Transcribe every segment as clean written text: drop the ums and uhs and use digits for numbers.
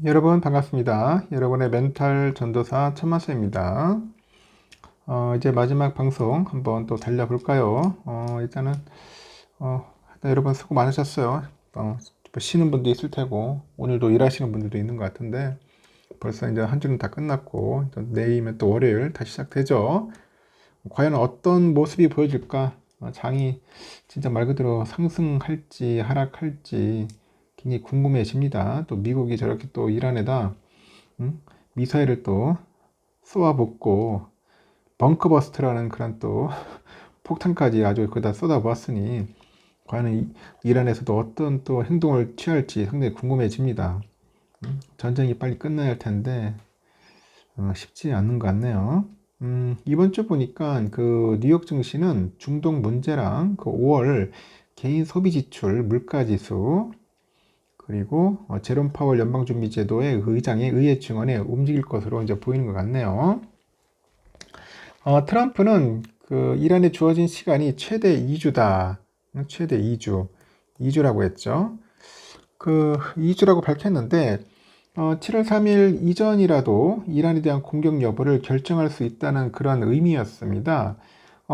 여러분 반갑습니다. 여러분의 멘탈 전도사 천마스입니다. 이제 마지막 방송 한번 또 달려볼까요? 일단은 일단 여러분 수고 많으셨어요. 쉬는 분도 있을 테고 오늘도 일하시는 분들도 있는 것 같은데 벌써 이제 한 주는 다 끝났고 내일이면 또 월요일 다시 시작되죠. 과연 어떤 모습이 보여질까? 장이 진짜 말 그대로 상승할지 하락할지 굉장히 궁금해집니다. 또 미국이 저렇게 또 이란에다 미사일을 또 쏘아붙고 벙커버스트라는 그런 또 폭탄까지 아주 거기다 쏟아부었으니 과연 이란에서도 어떤 또 행동을 취할지 상당히 궁금해집니다. 전쟁이 빨리 끝나야 할 텐데 쉽지 않는 것 같네요. 이번 주 보니까 그 뉴욕 증시는 중동 문제랑 그 5월 개인 소비 지출 물가 지수 그리고 제롬 파월 연방준비제도의 의장의 의회 증언에 움직일 것으로 이제 보이는 것 같네요. 트럼프는 그 이란에 주어진 시간이 최대 2주다. 최대 2주. 2주라고 했죠. 그 2주라고 밝혔는데 7월 3일 이전이라도 이란에 대한 공격 여부를 결정할 수 있다는 그런 의미였습니다.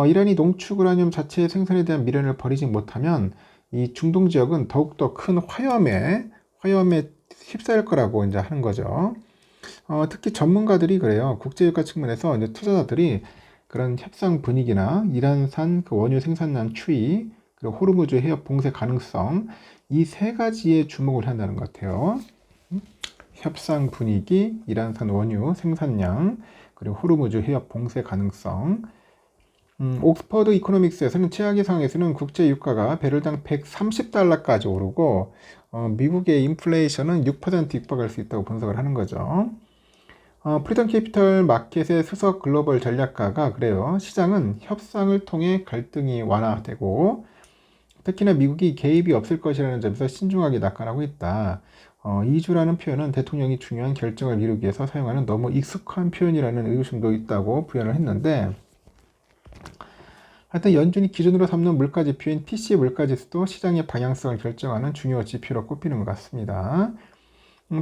이란이 농축 우라늄 자체 생산에 대한 미련을 버리지 못하면 이 중동 지역은 더욱더 큰 화염에 휩싸일 거라고 이제 하는 거죠. 특히 전문가들이 그래요. 국제유가 측면에서 이제 투자자들이 그런 협상 분위기나 이란산 그 원유 생산량 추이, 그리고 호르무즈 해협 봉쇄 가능성 이 세 가지에 주목을 한다는 것 같아요. 협상 분위기, 이란산 원유 생산량, 그리고 호르무즈 해협 봉쇄 가능성. 옥스퍼드 이코노믹스에서는 최악의 상황에서는 국제 유가가 배럴당 130달러까지 오르고 미국의 인플레이션은 6% 육박할 수 있다고 분석을 하는 거죠. 프리덤 캐피털 마켓의 수석 글로벌 전략가가 그래요. 시장은 협상을 통해 갈등이 완화되고 특히나 미국이 개입이 없을 것이라는 점에서 신중하게 낙관하고 있다. 이주라는 표현은 대통령이 중요한 결정을 미루기 위해서 사용하는 너무 익숙한 표현이라는 의구심도 있다고 부연을 했는데 하여튼 연준이 기준으로 삼는 물가지표인 PC 물가지수도 시장의 방향성을 결정하는 중요 지표로 꼽히는 것 같습니다.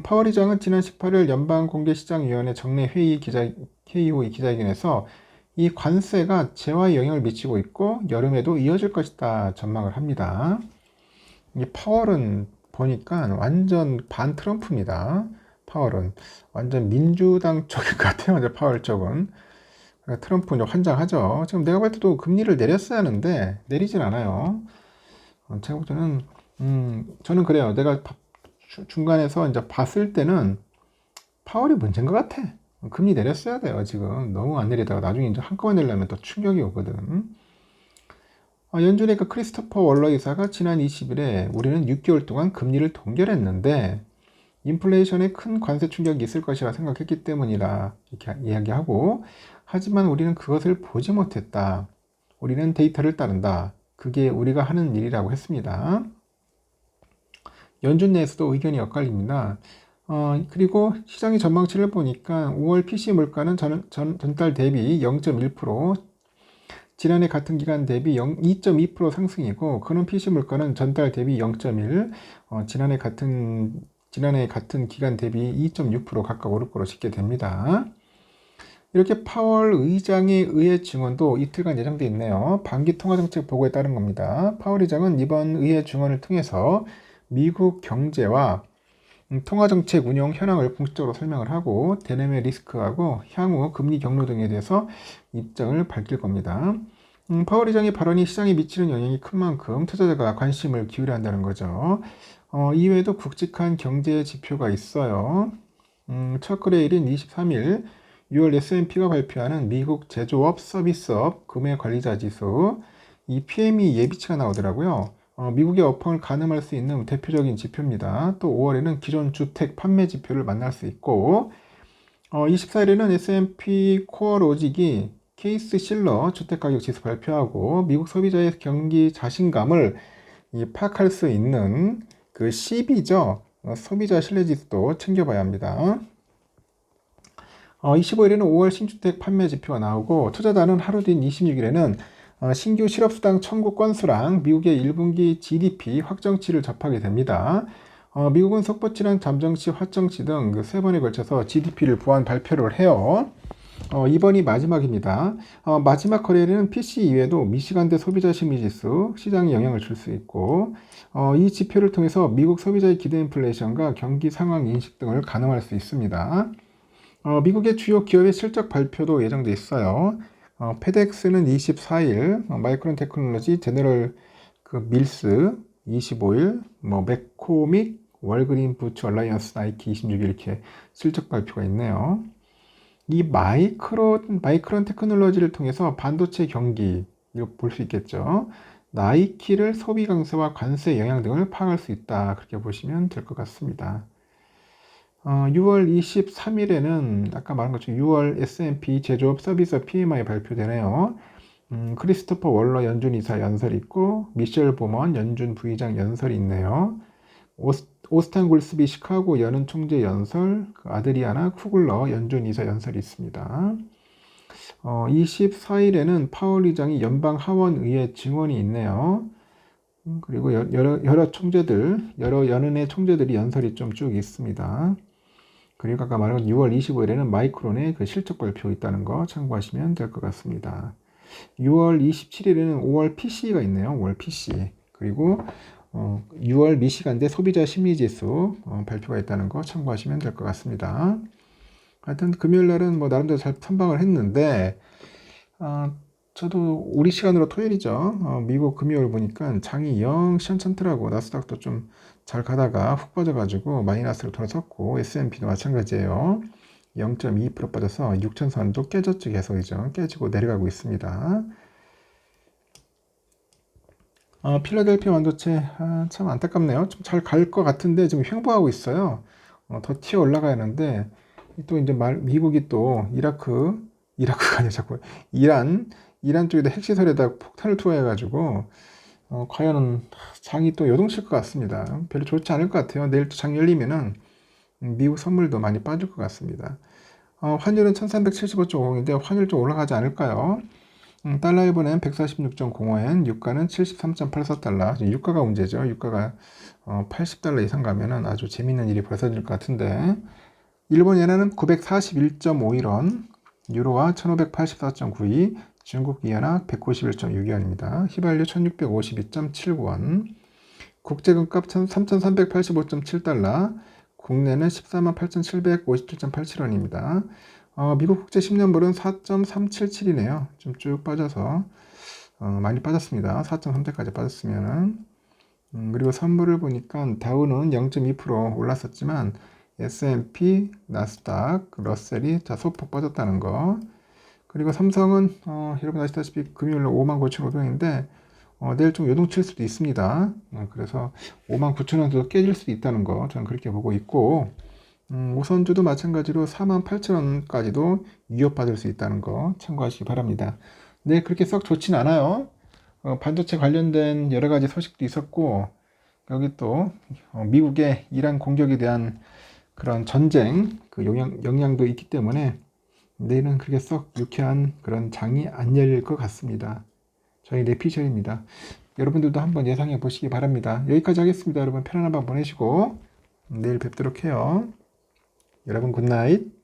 파월 의장은 지난 18일 연방공개시장위원회 정례 회의 후 기자회견에서 이 관세가 재화에 영향을 미치고 있고 여름에도 이어질 것이다 전망을 합니다. 이 파월은 보니까 완전 반 트럼프입니다. 파월은 완전 민주당 쪽인 것 같아요. 이제 파월 쪽은. 트럼프 이제 환장하죠. 지금 내가 볼 때도 금리를 내렸어야 하는데 내리진 않아요. 제가 볼 때는 저는 그래요. 내가 중간에서 이제 봤을 때는 파월이 문제인 것 같아. 금리 내렸어야 돼요. 지금 너무 안 내리다가 나중에 이제 한꺼번에 내려면 또 충격이 오거든. 연준의 그 크리스토퍼 월러 이사가 지난 20일에 우리는 6개월 동안 금리를 동결했는데 인플레이션에 큰 관세 충격이 있을 것이라 생각했기 때문이라 이렇게 이야기하고 하지만 우리는 그것을 보지 못했다. 우리는 데이터를 따른다. 그게 우리가 하는 일이라고 했습니다. 연준 내에서도 의견이 엇갈립니다. 그리고 시장의 전망치를 보니까 5월 PC 물가는 전달 대비 0.1%, 지난해 같은 기간 대비 2.2% 상승이고, 그런 PC 물가는 전달 대비 0.1, 지난해 같은 기간 대비 2.6% 각각 오를 거로 집계 됩니다. 이렇게 파월 의장의 의회 증언도 이틀간 예정돼 있네요. 반기 통화정책 보고에 따른 겁니다. 파월 의장은 이번 의회 증언을 통해서 미국 경제와 통화정책 운영 현황을 공식적으로 설명을 하고 대내외 리스크하고 향후 금리 경로 등에 대해서 입장을 밝힐 겁니다. 파월 의장의 발언이 시장에 미치는 영향이 큰 만큼 투자자가 관심을 기울여 한다는 거죠. 이외에도 굵직한 경제 지표가 있어요. 첫 거래일인 23일 6월 S&P가 발표하는 미국 제조업, 서비스업, 구매관리자 지수 이 PMI 예비치가 나오더라고요. 미국의 업황을 가늠할 수 있는 대표적인 지표입니다. 또 5월에는 기존 주택 판매 지표를 만날 수 있고 24일에는 S&P 코어 로직이 케이스 실러 주택가격 지수 발표하고 미국 소비자의 경기 자신감을 파악할 수 있는 그 CB죠. 소비자 신뢰 지수도 챙겨봐야 합니다. 25일에는 5월 신주택 판매 지표가 나오고 투자자는 하루 뒤인 26일에는 신규 실업수당 청구 건수랑 미국의 1분기 GDP 확정치를 접하게 됩니다. 미국은 속보치랑 잠정치, 화정치 등 그 세 번에 걸쳐서 GDP를 보완 발표를 해요. 이번이 마지막입니다. 마지막 거래일에는 PC 이외에도 미시간대 소비자 심리지수 시장에 영향을 줄 수 있고, 이 지표를 통해서 미국 소비자의 기대 인플레이션과 경기 상황 인식 등을 가늠할 수 있습니다. 미국의 주요 기업의 실적 발표도 예정돼 있어요. 페덱스는 24일, 마이크론 테크놀로지, 제너럴 그 밀스 25일, 맥코믹, 월그린 부츠 얼라이언스 나이키 26일 이렇게 실적 발표가 있네요. 이 마이크론 테크놀로지를 통해서 반도체 경기, 이거 볼 수 있겠죠. 나이키를 소비 강세와 관세 영향 등을 파악할 수 있다. 그렇게 보시면 될 것 같습니다. 6월 23일에는 아까 말한 것처럼 6월 S&P 제조업 서비스 PMI 발표되네요. 크리스토퍼 월러 연준 이사 연설이 있고 미셸 보먼 연준 부의장 연설이 있네요. 오스탄 골스비 시카고 연은 총재 연설, 아드리아나 쿠글러 연준 이사 연설이 있습니다. 24일에는 파월 의장이 연방 하원의회 증언이 있네요. 그리고 여러 총재들, 여러 연은의 총재들이 연설이 좀 쭉 있습니다. 그리고 아까 말한 6월 25일에는 마이크론의 그 실적 발표 있다는 거 참고하시면 될 것 같습니다. 6월 27일에는 5월 PC가 있네요. 5월 PC. 그리고 6월 미시간대 소비자 심리지수 발표가 있다는 거 참고하시면 될 것 같습니다. 하여튼 금요일 날은 뭐 나름대로 잘 선방을 했는데 저도 우리 시간으로 토요일이죠. 미국 금요일 보니까 장이 영 시원찮더라고. 나스닥도 좀 잘 가다가 훅 빠져가지고 마이너스로 돌아섰고 S&P도 마찬가지예요. 0.2% 빠져서 6천선도 깨졌죠. 계속이죠. 깨지고 내려가고 있습니다. 필라델피아 반도체 참 안타깝네요. 좀 잘 갈 것 같은데 지금 횡보하고 있어요. 더 튀어 올라가야 하는데 또 이제 미국이 또 이라크가 아니라 자꾸 이란 쪽에다 핵시설에다 폭탄을 투하해가지고 과연 장이 또 요동칠 것 같습니다. 별로 좋지 않을 것 같아요. 내일 또 장 열리면은 미국 선물도 많이 빠질 것 같습니다. 환율은 1375.50인데 환율 좀 올라가지 않을까요? 달러 1분엔 146.05엔, 유가는 73.84달러. 유가가 문제죠. 유가가 80달러 이상 가면은 아주 재밌는 일이 벌어질 것 같은데, 일본 예나는 941.51원, 유로화 1584.92, 중국 이엔화 191.6원입니다. 휘발유 1652.79원, 국제금값 3385.7달러, 국내는 148,757.87원입니다. 미국 국제 10년물은 4.377이네요. 좀 쭉 빠져서 많이 빠졌습니다. 4.3대까지 빠졌으면은 그리고 선물을 보니까 다우는 0.2% 올랐었지만 S&P, 나스닥, 러셀이 다 소폭 빠졌다는 거. 그리고 삼성은 여러분 아시다시피 금요일로 59,500원인데 내일 좀 요동칠 수도 있습니다. 그래서 59,000원도 깨질 수도 있다는 거 저는 그렇게 보고 있고 우선주도 마찬가지로 48,000원까지도 위협받을 수 있다는 거 참고하시기 바랍니다. 네, 그렇게 썩 좋진 않아요. 반도체 관련된 여러 가지 소식도 있었고 여기 또 미국의 이란 공격에 대한 그런 전쟁 그 영향도 있기 때문에 내일은 그렇게 썩 유쾌한 그런 장이 안 열릴 것 같습니다. 저희 내피셜입니다. 여러분들도 한번 예상해 보시기 바랍니다. 여기까지 하겠습니다. 여러분 편안한 밤 보내시고 내일 뵙도록 해요. 여러분 굿나잇.